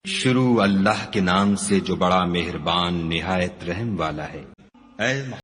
शुरू अल्लाह के नाम से जो बड़ा मेहरबान निहायत रहम वाला है। ऐ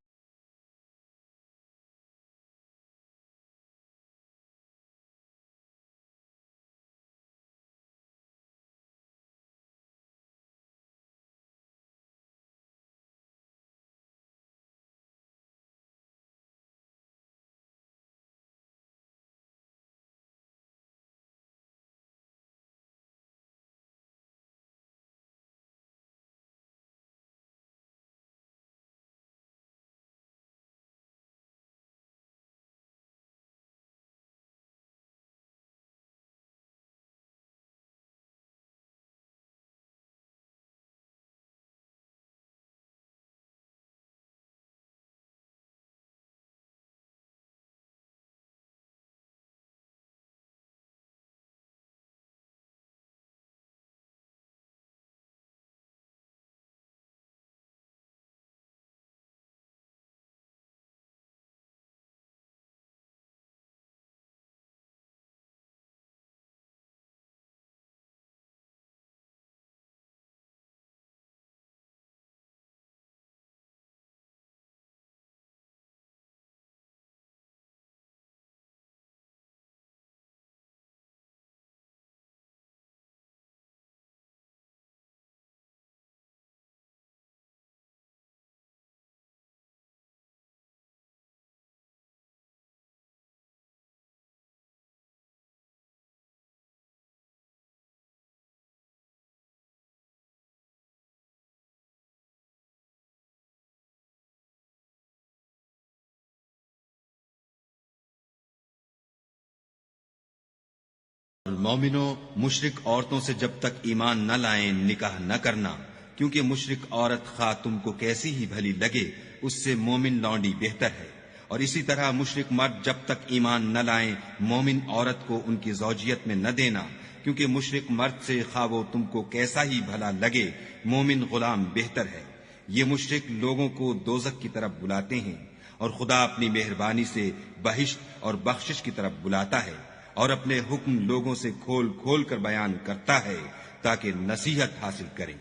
मोमिनो, मुशरिक औरतों से जब तक ईमान न लाएं निकाह न करना, क्योंकि मुशरिक औरत खा तुमको कैसी ही भली लगे उससे मोमिन लौंडी बेहतर है। और इसी तरह मुशरिक मर्द जब तक ईमान न लाएं मोमिन औरत को उनकी ज़ौजियत में न देना, क्योंकि मुशरिक मर्द से खा वो तुमको कैसा ही भला लगे मोमिन गुलाम बेहतर है। ये मुशरिक लोगों को दोज़ख की तरफ बुलाते हैं और खुदा अपनी मेहरबानी से बहिश्त और बख्शिश की तरफ बुलाता है और अपने हुक्म लोगों से खोल खोल कर बयान करता है ताकि नसीहत हासिल करें।